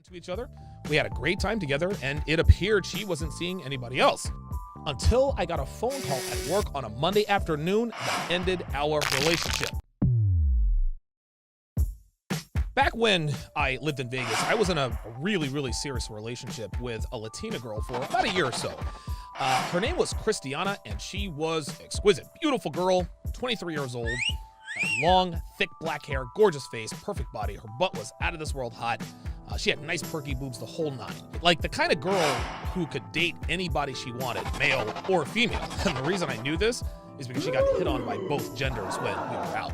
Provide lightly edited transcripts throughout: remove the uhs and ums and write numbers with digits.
into each other. We had a great time together, and it appeared she wasn't seeing anybody else. Until I got a phone call at work on a Monday afternoon that ended our relationship. Back when I lived in Vegas, I was in a really serious relationship with a Latina girl for about a year or so. Her name was Kristiana, and she was exquisite. Beautiful girl, 23 years old, long, thick black hair, gorgeous face, perfect body. Her butt was out of this world hot. She had nice perky boobs, the whole nine. Like the kind of girl who could date anybody she wanted, male or female. And the reason I knew this is because she got hit on by both genders when we were out.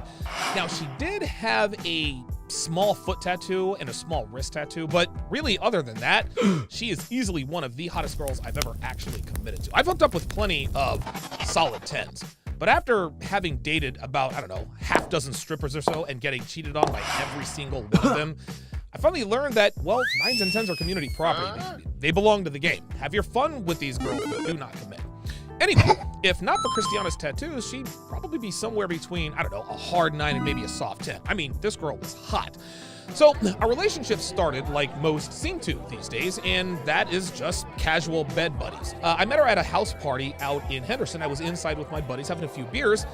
Now, she did have a small foot tattoo and a small wrist tattoo, but really other than that, she is easily one of the hottest girls I've ever actually committed to. I've hooked up with plenty of solid 10s, but after having dated about, I don't know, half dozen strippers or so and getting cheated on by every single one of them, I finally learned that, well, 9s and 10s are community property. They belong to the game. Have your fun with these girls, but do not commit. Anyway, if not for Kristiana's tattoos, she'd probably be somewhere between, I don't know, a hard 9 and maybe a soft 10. I mean, this girl was hot. So our relationship started like most seem to these days, and that is just casual bed buddies. I met her at a house party out in Henderson. I was inside with my buddies having a few beers.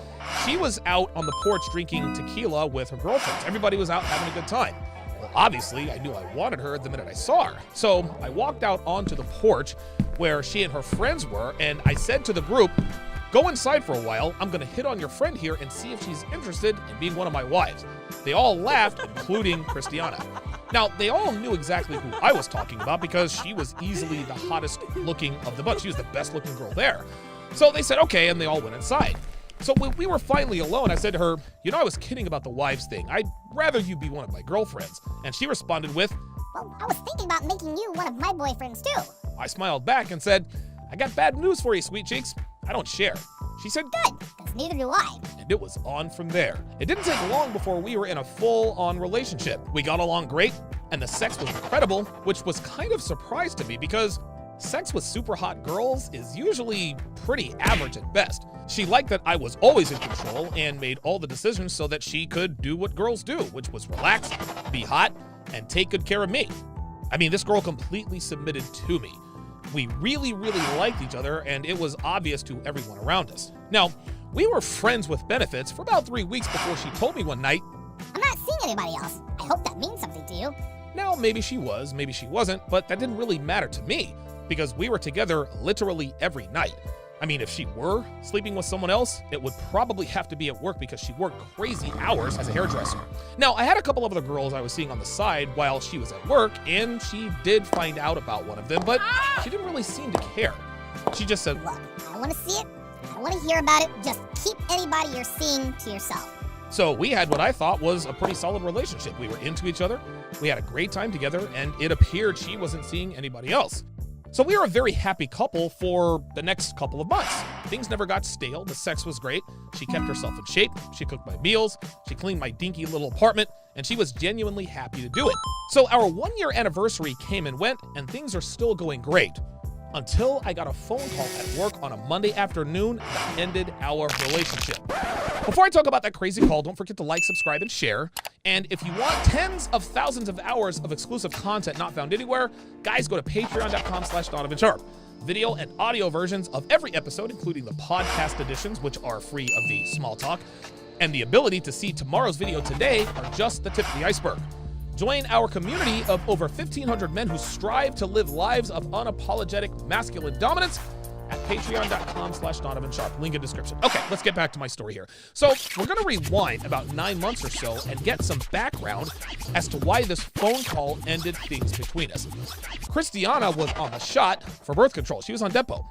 She was out on the porch drinking tequila with her girlfriends. Everybody was out having a good time. Well, obviously, I knew I wanted her the minute I saw her. So I walked out onto the porch where she and her friends were, and I said to the group, go inside for a while. I'm gonna hit on your friend here and see if she's interested in being one of my wives. They all laughed, including Kristiana. Now, they all knew exactly who I was talking about because she was easily the hottest looking of the bunch. She was the best looking girl there. So they said, okay, and they all went inside. So when we were finally alone, I said to her, you know, I was kidding about the wives thing. I'd rather you be one of my girlfriends. And she responded with, well, I was thinking about making you one of my boyfriends too. I smiled back and said, I got bad news for you, sweet cheeks. I don't share. She said, good, because neither do I. And it was on from there. It didn't take long before we were in a full-on relationship. We got along great, and the sex was incredible, which was kind of a surprise to me because sex with super hot girls is usually pretty average at best. She liked that I was always in control and made all the decisions so that she could do what girls do, which was relax, be hot, and take good care of me. I mean, this girl completely submitted to me. We really liked each other, and it was obvious to everyone around us. Now, we were friends with benefits for about 3 weeks before she told me one night, I'm not seeing anybody else. I hope that means something to you. Now, maybe she was, maybe she wasn't, but that didn't really matter to me because we were together literally every night. I mean, if she were sleeping with someone else, it would probably have to be at work because she worked crazy hours as a hairdresser. Now, I had a couple of other girls I was seeing on the side while she was at work, and she did find out about one of them, but she didn't really seem to care. She just said, look, I don't want to see it. I don't want to hear about it. Just keep anybody you're seeing to yourself. So we had what I thought was a pretty solid relationship. We were into each other, we had a great time together, and it appeared she wasn't seeing anybody else. So we were a very happy couple for the next couple of months. Things never got stale, the sex was great, she kept herself in shape, she cooked my meals, she cleaned my dinky little apartment, and she was genuinely happy to do it. So our 1-year anniversary came and went, and things are still going great. Until I got a phone call at work on a Monday afternoon that ended our relationship. Before I talk about that crazy call, don't forget to like, subscribe, and share. And if you want tens of thousands of hours of exclusive content not found anywhere, guys, go to patreon.com/DonovanSharpe. Video and audio versions of every episode, including the podcast editions, which are free of the small talk, and the ability to see tomorrow's video today are just the tip of the iceberg. Join our community of over 1,500 men who strive to live lives of unapologetic masculine dominance at patreon.com/DonovanSharpe. Link in description. Okay, let's get back to my story here. So we're gonna rewind about 9 months or so and get some background as to why this phone call ended things between us. Kristiana was on the shot for birth control. She was on Depo.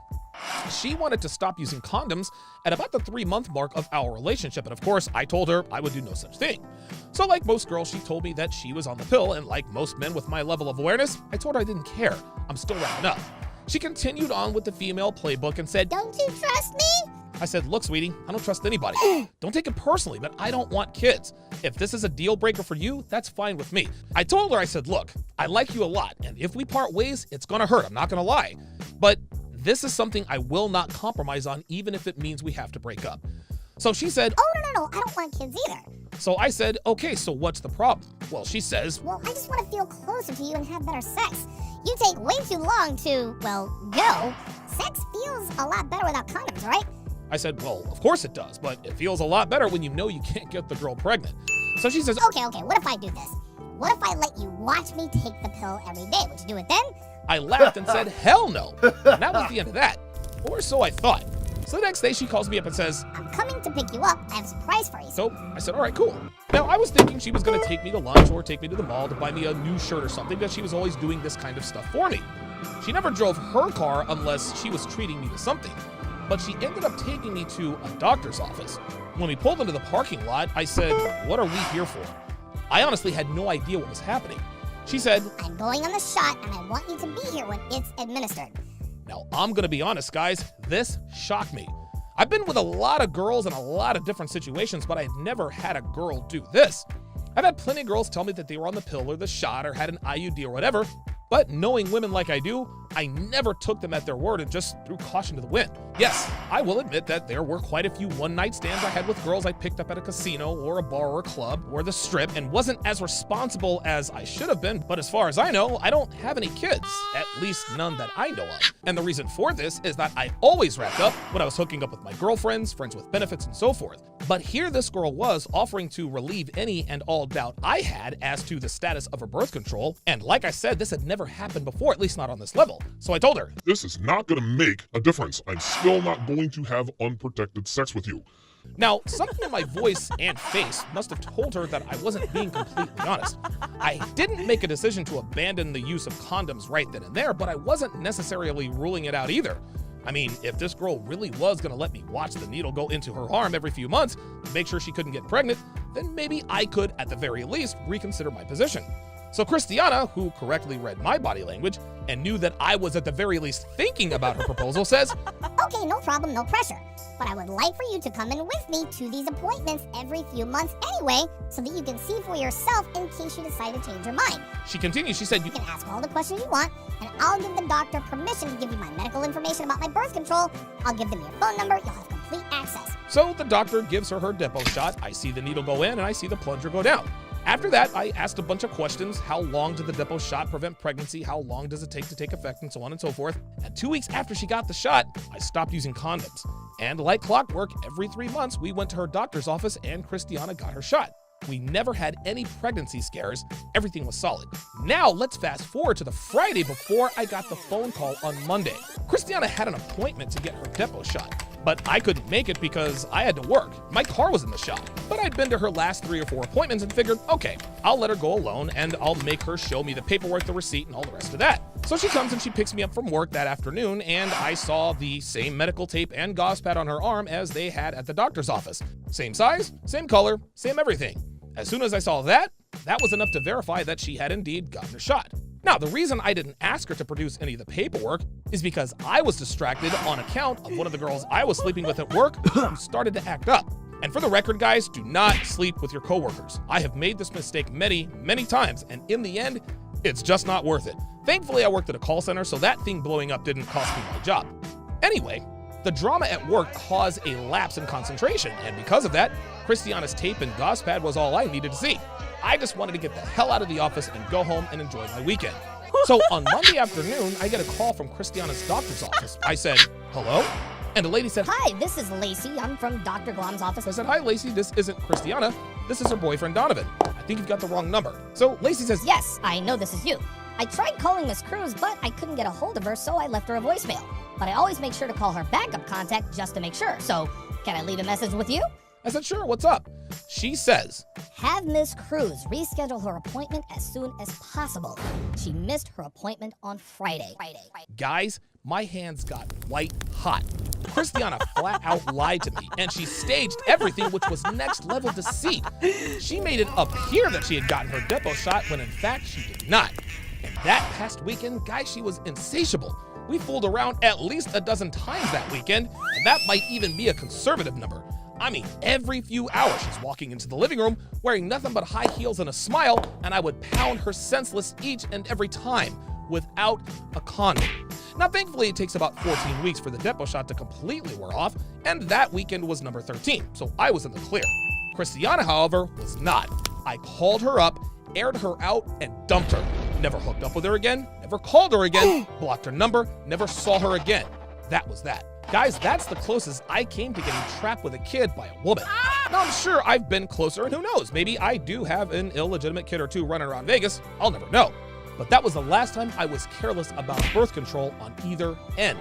She wanted to stop using condoms at about the 3-month mark of our relationship, and of course, I told her I would do no such thing. So like most girls, she told me that she was on the pill, and like most men with my level of awareness, I told her I didn't care. I'm still wrapping up. She continued on with the female playbook and said, don't you trust me? I said, look, sweetie, I don't trust anybody. Don't take it personally, but I don't want kids. If this is a deal breaker for you, that's fine with me. I told her, I said, look, I like you a lot, and if we part ways, it's gonna hurt, I'm not gonna lie. But this is something I will not compromise on, even if it means we have to break up. So she said, oh, no, I don't want kids either. So I said, okay, so what's the problem? Well, she says, well, I just want to feel closer to you and have better sex. You take way too long to, well, go. Sex feels a lot better without condoms, right? I said, well, of course it does, but it feels a lot better when you know you can't get the girl pregnant. So she says, okay, what if I do this? What if I let you watch me take the pill every day? Would you do it then? I laughed and said, hell no. And that was the end of that. Or so I thought. So the next day she calls me up and says, I'm coming to pick you up. I have a surprise for you. So I said, all right, cool. Now I was thinking she was gonna take me to lunch or take me to the mall to buy me a new shirt or something, because she was always doing this kind of stuff for me. She never drove her car unless she was treating me to something. But she ended up taking me to a doctor's office. When we pulled into the parking lot, I said, what are we here for? I honestly had no idea what was happening. She said, I'm going on the shot and I want you to be here when it's administered. Now, I'm gonna be honest, guys, this shocked me. I've been with a lot of girls in a lot of different situations, but I've never had a girl do this. I've had plenty of girls tell me that they were on the pill or the shot or had an IUD or whatever, but knowing women like I do, I never took them at their word and just threw caution to the wind. Yes, I will admit that there were quite a few one-night stands I had with girls I picked up at a casino or a bar or a club or the strip, and wasn't as responsible as I should have been, but as far as I know, I don't have any kids, at least none that I know of. And the reason for this is that I always wrapped up when I was hooking up with my girlfriends, friends with benefits, and so forth. But here this girl was offering to relieve any and all doubt I had as to the status of her birth control, and like I said, this had never happened before, at least not on this level. So I told her, this is not gonna make a difference. I'm still not going to have unprotected sex with you. Now, something in my voice and face must have told her that I wasn't being completely honest. I didn't make a decision to abandon the use of condoms right then and there, but I wasn't necessarily ruling it out either. I mean, if this girl really was gonna let me watch the needle go into her arm every few months to make sure she couldn't get pregnant, then maybe I could, at the very least, reconsider my position. So Kristiana, who correctly read my body language and knew that I was at the very least thinking about her proposal, says, okay, no problem, no pressure. But I would like for you to come in with me to these appointments every few months anyway, so that you can see for yourself in case you decide to change your mind. She continues, she said, you can ask all the questions you want, and I'll give the doctor permission to give you my medical information about my birth control. I'll give them your phone number, you'll have complete access. So the doctor gives her depot shot, I see the needle go in, and I see the plunger go down. After that, I asked a bunch of questions. How long did the depot shot prevent pregnancy? How long does it take to take effect? And so on and so forth. And 2 weeks after she got the shot, I stopped using condoms. And like clockwork, every 3 months, we went to her doctor's office and Kristiana got her shot. We never had any pregnancy scares. Everything was solid. Now, let's fast forward to the Friday before I got the phone call on Monday. Kristiana had an appointment to get her depot shot, but I couldn't make it because I had to work. My car was in the shop, but I'd been to her last 3 or 4 appointments and figured, okay, I'll let her go alone and I'll make her show me the paperwork, the receipt, and all the rest of that. So she comes and she picks me up from work that afternoon, and I saw the same medical tape and gauze pad on her arm as they had at the doctor's office. Same size, same color, same everything. As soon as I saw that, that was enough to verify that she had indeed gotten her shot. Now, the reason I didn't ask her to produce any of the paperwork is because I was distracted on account of one of the girls I was sleeping with at work who started to act up. And for the record, guys, do not sleep with your coworkers. I have made this mistake many, many times, and in the end, it's just not worth it. Thankfully, I worked at a call center, so that thing blowing up didn't cost me my job. Anyway, the drama at work caused a lapse in concentration, and because of that, Kristiana's tape and gauze pad was all I needed to see. I just wanted to get the hell out of the office and go home and enjoy my weekend. So on Monday afternoon, I get a call from Kristiana's doctor's office. I said, hello? And the lady said, hi, this is Lacey. I'm from Dr. Glom's office. I said, hi, Lacey, this isn't Kristiana. This is her boyfriend, Donovan. I think you've got the wrong number. So Lacey says, yes, I know this is you. I tried calling Miss Cruz, but I couldn't get a hold of her, so I left her a voicemail. But I always make sure to call her backup contact just to make sure. So, can I leave a message with you? I said, sure, what's up? She says, have Miss Cruz reschedule her appointment as soon as possible. She missed her appointment on Friday. Guys, my hands got white hot. Kristiana flat out lied to me, and she staged everything, which was next level deceit. She made it appear that she had gotten her depot shot when in fact she did not. And that past weekend, guys, she was insatiable. We fooled around at least a dozen times that weekend, and that might even be a conservative number. I mean, every few hours she's walking into the living room wearing nothing but high heels and a smile, and I would pound her senseless each and every time without a condom. Now, thankfully, it takes about 14 weeks for the depot shot to completely wear off, and that weekend was number 13, so I was in the clear. Kristiana, however, was not. I called her up, aired her out, and dumped her. Never hooked up with her again, never called her again, blocked her number, never saw her again. That was that. Guys, that's the closest I came to getting trapped with a kid by a woman. Now, I'm sure I've been closer, and who knows, maybe I do have an illegitimate kid or two running around Vegas. I'll never know. But that was the last time I was careless about birth control on either end.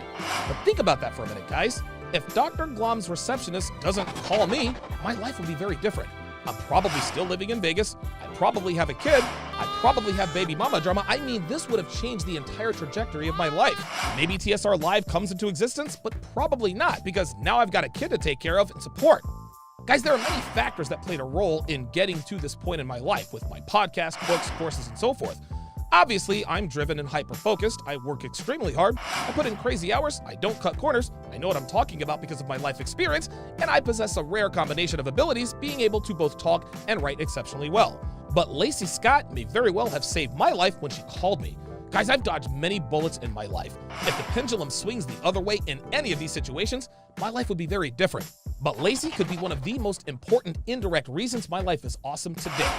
But think about that for a minute, guys. If Dr. Glom's receptionist doesn't call me, my life would be very different. I'm probably still living in Vegas. I probably have a kid. I probably have baby mama drama. I mean, this would have changed the entire trajectory of my life. Maybe TSR Live comes into existence, but probably not, because now I've got a kid to take care of and support. Guys, there are many factors that played a role in getting to this point in my life with my podcast, books, courses, and so forth. Obviously, I'm driven and hyper-focused. I work extremely hard. I put in crazy hours. I don't cut corners. I know what I'm talking about because of my life experience. And I possess a rare combination of abilities, being able to both talk and write exceptionally well. But Lacey Scott may very well have saved my life when she called me. Guys, I've dodged many bullets in my life. If the pendulum swings the other way in any of these situations, my life would be very different. But Lacey could be one of the most important indirect reasons my life is awesome today.